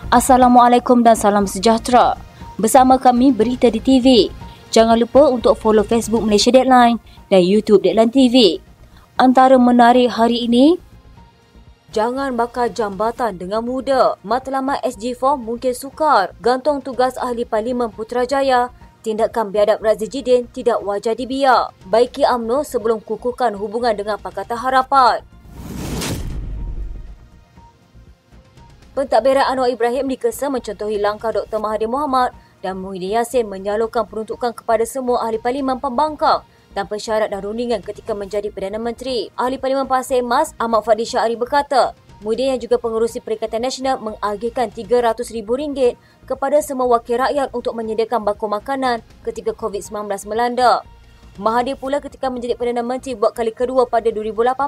Assalamualaikum dan salam sejahtera. Bersama kami Berita di TV. Jangan lupa untuk follow Facebook Malaysia Deadline dan YouTube Deadline TV. Antara menarik hari ini, jangan bakar jambatan dengan mudah. Matlamat SG4 mungkin sukar. Gantung tugas Ahli Parlimen Putrajaya. Tindakan biadab Razidin tidak wajar dibiar. Baiki UMNO sebelum kukuhkan hubungan dengan Pakatan Harapan. Pentadbiran Anwar Ibrahim dikesa mencontohi langkah Dr. Mahathir Mohamad dan Muhyiddin Yassin menyalurkan peruntukan kepada semua Ahli Parlimen pembangkang tanpa syarat dan rundingan ketika menjadi Perdana Menteri. Ahli Parlimen Pasir Mas Ahmad Fadli Syari berkata, Muhyiddin yang juga pengerusi Perikatan Nasional mengagihkan RM300,000 kepada semua wakil rakyat untuk menyediakan bakul makanan ketika COVID-19 melanda. Mahathir pula ketika menjadi Perdana Menteri buat kali kedua pada 2018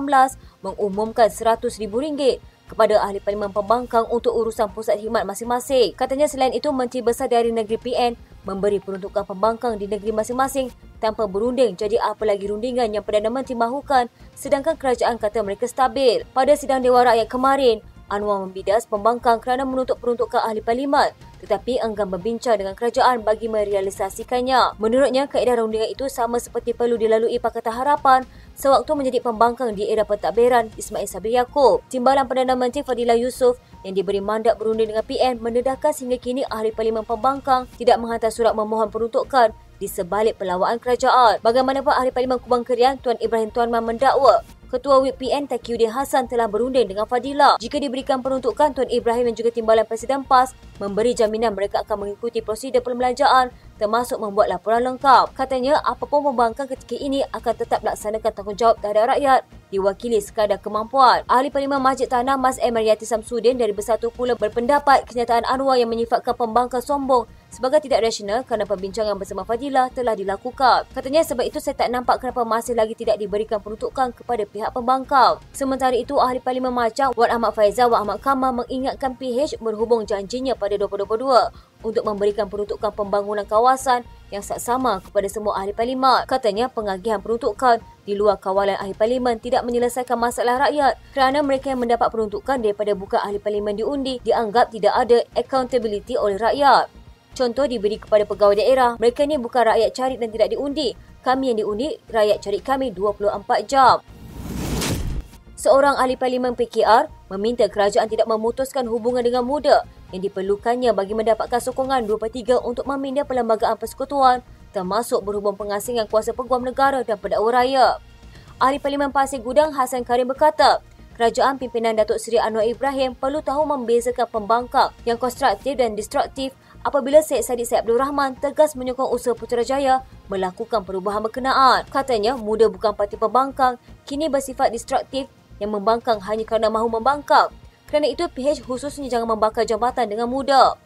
mengumumkan RM100,000 kepada Ahli Parlimen pembangkang untuk urusan pusat khidmat masing-masing. Katanya selain itu, Menteri Besar dari Negeri PN memberi peruntukan pembangkang di negeri masing-masing tanpa berunding. Jadi apa lagi rundingan yang Perdana Menteri mahukan sedangkan kerajaan kata mereka stabil. Pada sidang Dewan Rakyat kemarin, Anwar membidas pembangkang kerana menuntut peruntukan Ahli Parlimen tetapi enggan berbincang dengan kerajaan bagi merealisasikannya. Menurutnya, kaedah rundingan itu sama seperti perlu dilalui Pakatan Harapan sewaktu menjadi pembangkang di era pentadbiran Ismail Sabri Yaakob. Timbalan Perdana Menteri Fadilah Yusof yang diberi mandat berunding dengan PN mendedahkan sehingga kini Ahli Parlimen pembangkang tidak menghantar surat memohon peruntukan di sebalik pelawaan kerajaan. Bagaimanapun Ahli Parlimen Kubang Kerian Tuan Ibrahim Tuanman mendakwa Ketua Whip PN Taqiyuddin Hassan telah berunding dengan Fadilah. Jika diberikan peruntukan, Tuan Ibrahim dan juga Timbalan Presiden PAS memberi jaminan mereka akan mengikuti prosedur perbelanjaan termasuk membuat laporan lengkap. Katanya, apapun pembangkang ketika ini akan tetap laksanakan tanggungjawab terhadap rakyat diwakili sekadar kemampuan. Ahli Parlimen Masjid Tanah Mas Emeryati Samsudin dari Bersatu pula berpendapat kenyataan Anwar yang menyifatkan pembangkang sombong sebagai tidak rasional kerana perbincangan bersama Fadilah telah dilakukan. Katanya sebab itu saya tak nampak kenapa masih lagi tidak diberikan peruntukan kepada pihak pembangkang. Sementara itu, Ahli Parlimen Macang Wan Ahmad Faizal Wan Ahmad Kamal mengingatkan PH berhubung janjinya pada 2022 untuk memberikan peruntukan pembangunan kawasan yang saksama kepada semua Ahli Parlimen. Katanya pengagihan peruntukan di luar kawalan Ahli Parlimen tidak menyelesaikan masalah rakyat kerana mereka yang mendapat peruntukan daripada bukan Ahli Parlimen diundi dianggap tidak ada accountability oleh rakyat. Contoh diberi kepada pegawai daerah, mereka ni bukan rakyat cari dan tidak diundi. Kami yang diundi, rakyat cari kami 24 jam. Seorang Ahli Parlimen PKR meminta kerajaan tidak memutuskan hubungan dengan muda yang diperlukannya bagi mendapatkan sokongan 2/3 untuk memindah perlembagaan persekutuan termasuk berhubung pengasingan kuasa peguam negara dan pendakwa raya. Ahli Parlimen Pasir Gudang Hassan Karim berkata, kerajaan pimpinan Datuk Seri Anwar Ibrahim perlu tahu membezakan pembangkang yang konstruktif dan destruktif apabila Syed Saddiq Syed Abdul Rahman tegas menyokong usaha Putrajaya melakukan perubahan berkenaan. Katanya, muda bukan parti pembangkang, kini bersifat destruktif yang membangkang hanya kerana mahu membangkang. Kerana itu, PH khususnya jangan membakar jambatan dengan mudah.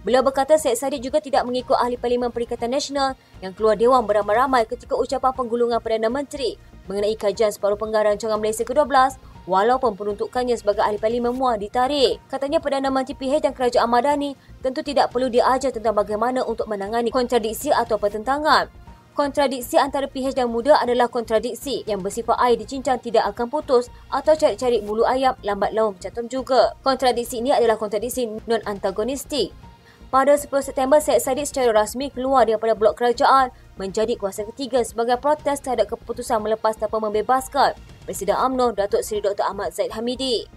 Beliau berkata Syed Saddiq juga tidak mengikut Ahli Parlimen Perikatan Nasional yang keluar dewan beramai-ramai ketika ucapan penggulungan Perdana Menteri mengenai kajian separuh penggaraan rancangan Malaysia ke-12 walaupun peruntukannya sebagai Ahli Parlimen MUA ditarik. Katanya Perdana Menteri PH dan Kerajaan Madani tentu tidak perlu diajar tentang bagaimana untuk menangani kontradiksi atau pertentangan. Kontradiksi antara PH dan muda adalah kontradiksi yang bersifat air dicincang tidak akan putus atau cari-cari bulu ayam lambat laun bercantum juga. Kontradiksi ini adalah kontradiksi non-antagonistik. Pada 10 September, Syed Saddiq secara rasmi keluar daripada blok kerajaan menjadi kuasa ketiga sebagai protes terhadap keputusan melepas tanpa membebaskan Presiden UMNO Datuk Seri Dr. Ahmad Zahid Hamidi.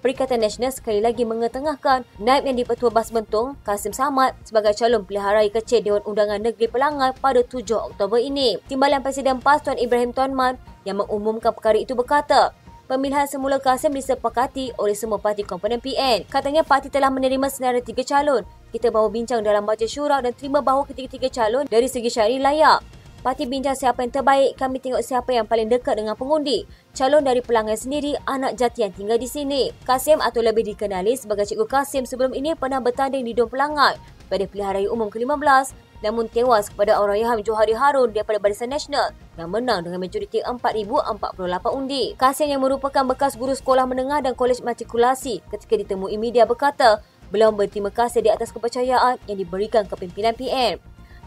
Perikatan Nasional sekali lagi mengetengahkan naib yang di-Pertua Bas Bentong, Kasim Samad sebagai calon pilihan raya kecil Dewan Undangan Negeri Pelangai pada 7 Oktober ini. Timbalan Presiden PAS Tuan Ibrahim Tuanman yang mengumumkan perkara itu berkata, pemilihan semula Kasim disepakati oleh semua parti komponen PN. Katanya parti telah menerima senarai 3 calon. Kita baru bincang dalam Majlis Syura dan terima bahawa ketiga-tiga calon dari segi syar'i layak. Parti bincang siapa yang terbaik, kami tengok siapa yang paling dekat dengan pengundi. Calon dari Pelangai sendiri, anak jati yang tinggal di sini. Kasim atau lebih dikenali sebagai Cikgu Kasim sebelum ini pernah bertanding di Dom Pelangai pada pilihan raya umum ke-15 namun tewas kepada Allahyarham Johari Harun daripada Barisan Nasional yang menang dengan majoriti 4,048 undi. Kasim yang merupakan bekas guru sekolah menengah dan kolej matrikulasi ketika ditemui media berkata beliau berterima kasih di atas kepercayaan yang diberikan kepimpinan PN.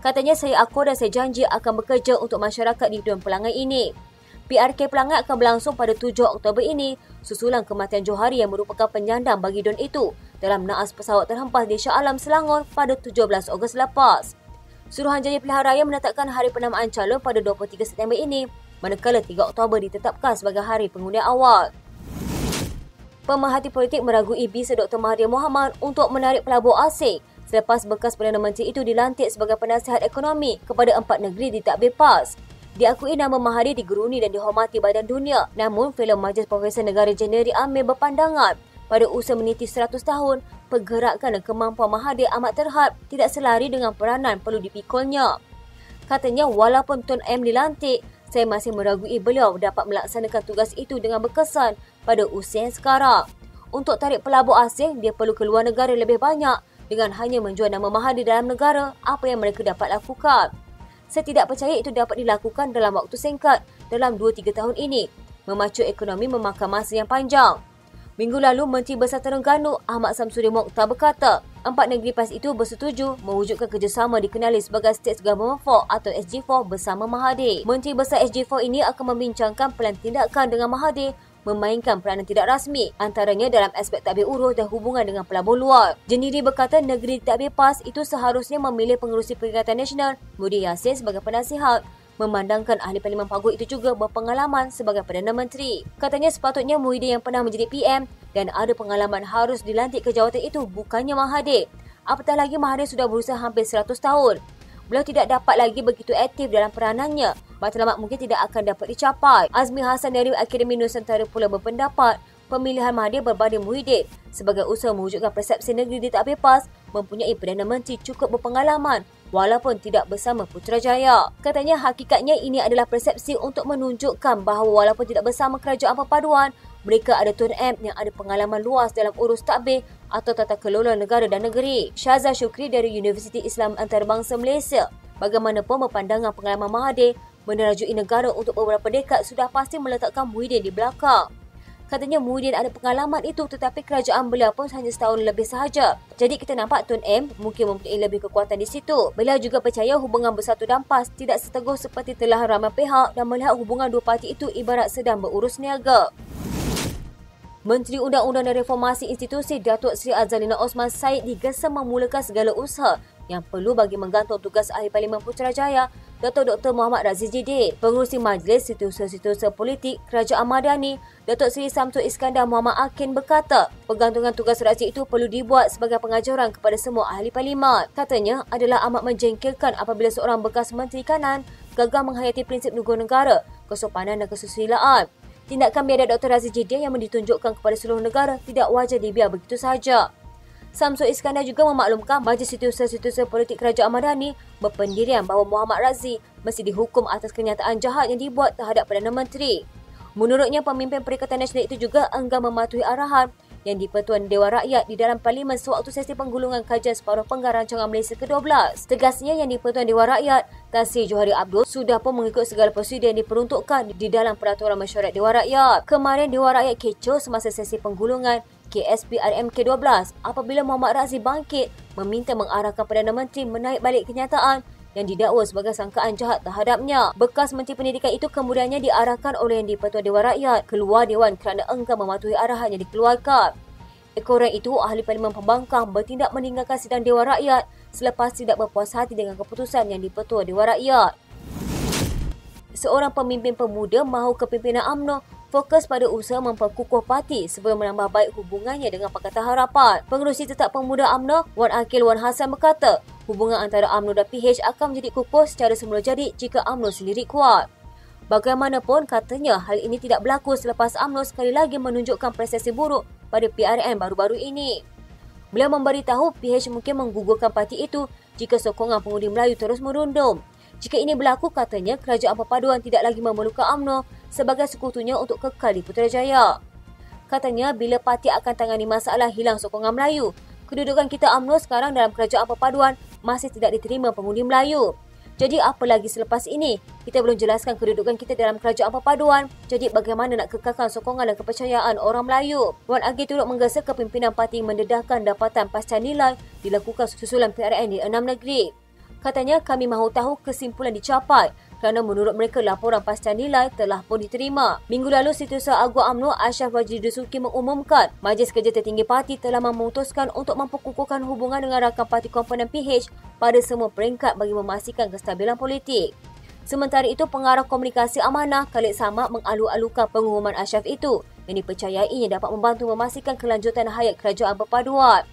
Katanya, saya akur dan saya janji akan bekerja untuk masyarakat di Dom Pelangai ini. PRK Pelangat akan berlangsung pada 7 Oktober ini susulan kematian Johari yang merupakan penyandang bagi Don itu dalam naas pesawat terhempas di Shah Alam, Selangor pada 17 Ogos lepas. Suruhanjaya Pilihan Raya menetapkan hari penamaan calon pada 23 September ini, manakala 3 Oktober ditetapkan sebagai hari pengundian awal. Pemerhati politik meragui bisa Dr. Mahathir Mohamad untuk menarik pelabur asing selepas bekas Perdana Menteri itu dilantik sebagai penasihat ekonomi kepada 4 negeri di Takbir PAS. Diakui nama Mahathir digeruni dan dihormati badan dunia, namun Fellow Majlis Profesor Negara Jeneral Amir berpandangan pada usia meniti 100 tahun, pergerakan dan kemampuan Mahathir amat terhad, tidak selari dengan peranan perlu dipikulnya. Katanya, walaupun Tun M dilantik, saya masih meragui beliau dapat melaksanakan tugas itu dengan berkesan pada usia yang sekarang. Untuk tarik pelabur asing, dia perlu keluar negara lebih banyak dengan hanya menjual nama Mahathir dalam negara, apa yang mereka dapat lakukan. Saya tidak percaya itu dapat dilakukan dalam waktu singkat dalam 2-3 tahun ini. Memacu ekonomi memakan masa yang panjang. Minggu lalu, Menteri Besar Terengganu Ahmad Samsudin Mokhtar berkata, 4 negeri PAS itu bersetuju mewujudkan kerjasama dikenali sebagai State Government 4 atau SG4 bersama Mahathir. Menteri Besar SG4 ini akan membincangkan pelan tindakan dengan Mahathir memainkan peranan tidak rasmi, antaranya dalam aspek tadbir urus dan hubungan dengan pelabur luar. Jeniri berkata negeri tadbir PAS itu seharusnya memilih pengerusi Perikatan Nasional Muhyiddin Yassin sebagai penasihat, memandangkan ahli Parlimen Paguh itu juga berpengalaman sebagai Perdana Menteri. Katanya sepatutnya Muhyiddin yang pernah menjadi PM dan ada pengalaman harus dilantik ke jawatan itu, bukannya Mahathir. Apatah lagi Mahathir sudah berusia hampir 100 tahun. Beliau tidak dapat lagi begitu aktif dalam peranannya. Matlamat mungkin tidak akan dapat dicapai. Azmi Hassan dari Akademi Nusantara pula berpendapat pemilihan Mahathir berbanding Muhyiddin sebagai usaha mewujudkan persepsi negeri di Takbir PAS mempunyai Perdana Menteri cukup berpengalaman walaupun tidak bersama Putrajaya. Katanya hakikatnya ini adalah persepsi untuk menunjukkan bahawa walaupun tidak bersama kerajaan perpaduan, mereka ada Tun M yang ada pengalaman luas dalam urus takbir atau tata kelola negara dan negeri. Syazah Syukri dari Universiti Islam Antarabangsa Malaysia bagaimanapun berpandangan pengalaman Mahathir menerajui negara untuk beberapa dekad sudah pasti meletakkan Muhyiddin di belakang. Katanya Muhyiddin ada pengalaman itu tetapi kerajaan beliau pun hanya setahun lebih sahaja. Jadi kita nampak Tun M mungkin mempunyai lebih kekuatan di situ. Beliau juga percaya hubungan Bersatu dan PAS tidak seteguh seperti telah ramai pihak dan melihat hubungan dua parti itu ibarat sedang berurus niaga. Menteri Undang-Undang dan Reformasi Institusi Datuk Seri Azalina Osman Said digesa memulakan segala usaha yang perlu bagi menggantung tugas Ahli Parlimen Putrajaya Datuk Dr. Muhammad Razif Jidin. Pengerusi Majlis Setiausaha Politik Kerajaan Madani Datuk Seri Samsul Iskandar Muhammad Akin berkata, pergantungan tugas Razif itu perlu dibuat sebagai pengajaran kepada semua Ahli Parlimen. Katanya adalah amat menjengkelkan apabila seorang bekas Menteri Kanan gagal menghayati prinsip negara, kesopanan dan kesusilaan. Tindakan biadab Dr. Razif Jidin yang ditunjukkan kepada seluruh negara tidak wajar dibiar begitu sahaja. Samsul Iskandar juga memaklumkan Majlis Setiausaha Politik Kerajaan Madani berpendirian bahawa Muhammad Razif mesti dihukum atas kenyataan jahat yang dibuat terhadap Perdana Menteri. Menurutnya, pemimpin Perikatan Nasional itu juga enggan mematuhi arahan yang di-Pertuan Dewan Rakyat di dalam Parlimen sewaktu sesi penggulungan kajian separuh penggar rancangan Malaysia ke-12. Tegasnya, yang di-Pertuan Dewan Rakyat, Tan Sri Johari Abdul, sudah pun mengikut segala prosedur yang diperuntukkan di dalam Peraturan Mesyuarat Dewan Rakyat. Kemarin Dewan Rakyat kecoh semasa sesi penggulungan KSP-RM ke-12 apabila Muhammad Razif bangkit meminta mengarahkan Perdana Menteri menaik balik kenyataan yang didakwa sebagai sangkaan jahat terhadapnya. Bekas Menteri Pendidikan itu kemudiannya diarahkan oleh Yang di-Pertuan Dewan Rakyat keluar Dewan kerana enggan mematuhi arahan yang dikeluarkan. Ekoran itu, Ahli Parlimen Pembangkang bertindak meninggalkan sidang Dewan Rakyat selepas tidak berpuas hati dengan keputusan Yang di-Pertuan Dewan Rakyat. Seorang pemimpin pemuda mahu kepimpinan UMNO fokus pada usaha memperkukuh parti sebelum menambah baik hubungannya dengan Pakatan Harapan. Pengerusi Tetap Pemuda UMNO, Wan Akil Wan Hassan berkata, hubungan antara UMNO dan PH akan menjadi kukuh secara semula jadi jika UMNO sendiri kuat. Bagaimanapun, katanya hal ini tidak berlaku selepas UMNO sekali lagi menunjukkan prestasi buruk pada PRN baru-baru ini. Beliau memberitahu PH mungkin menggugurkan parti itu jika sokongan pengundi Melayu terus merundum. Jika ini berlaku, katanya kerajaan perpaduan tidak lagi memerlukan UMNO sebagai sekutunya untuk kekal di Putrajaya. Katanya bila parti akan tangani masalah hilang sokongan Melayu, kedudukan kita UMNO sekarang dalam kerajaan perpaduan masih tidak diterima pengundi Melayu. Jadi apa lagi selepas ini? Kita belum jelaskan kedudukan kita dalam kerajaan perpaduan. Jadi bagaimana nak kekalkan sokongan dan kepercayaan orang Melayu? Wan Agil turut menggesa kepimpinan parti mendedahkan dapatan pasca nilai dilakukan susulan PRN di 6 negeri. Katanya, kami mahu tahu kesimpulan dicapai kerana menurut mereka laporan pastian nilai telah pun diterima. Minggu lalu, Setiausaha Agung UMNO Ashraf Wajdi Dusuki mengumumkan Majlis Kerja Tertinggi Parti telah memutuskan untuk memperkukuhkan hubungan dengan rakan parti komponen PH pada semua peringkat bagi memastikan kestabilan politik. Sementara itu, pengarah komunikasi Amanah Khalid Samad mengalu-alukan pengumuman Ashraf itu yang dipercayainya dapat membantu memastikan kelanjutan hayat kerajaan berpaduan.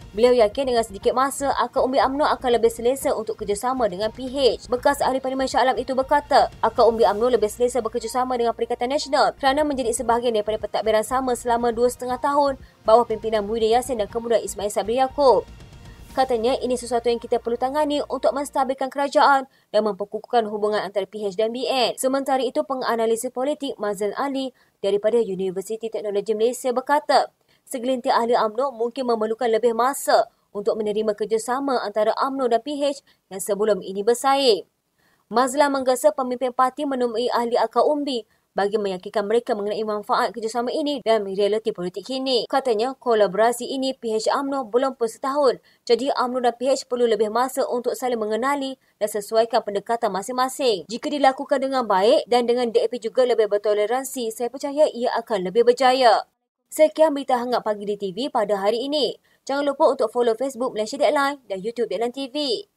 Beliau yakin dengan sedikit masa, akar umbi UMNO akan lebih selesa untuk kerjasama dengan PH. Bekas Ahli Parlimen Shah Alam itu berkata, akar umbi UMNO lebih selesa bekerjasama dengan Perikatan Nasional kerana menjadi sebahagian daripada pentadbiran sama selama 2,5 tahun bawah pimpinan Muhyiddin Yassin dan kemudian Ismail Sabri Yaakob. Katanya ini sesuatu yang kita perlu tangani untuk menstabilkan kerajaan dan memperkukuhkan hubungan antara PH dan BN. Sementara itu, penganalisis politik Mazlan Ali daripada Universiti Teknologi Malaysia berkata, segelintir ahli UMNO mungkin memerlukan lebih masa untuk menerima kerjasama antara UMNO dan PH yang sebelum ini bersaing. Mazlan menggesa pemimpin parti menemui ahli akar umbi bagi meyakinkan mereka mengenai manfaat kerjasama ini dan realiti politik kini. Katanya, kolaborasi ini PH UMNO belum pun setahun. Jadi, UMNO dan PH perlu lebih masa untuk saling mengenali dan sesuaikan pendekatan masing-masing. Jika dilakukan dengan baik dan dengan DAP juga lebih bertoleransi, saya percaya ia akan lebih berjaya. Sekian berita hangat pagi di TV pada hari ini. Jangan lupa untuk follow Facebook Malaysia Deadline dan YouTube Deadline TV.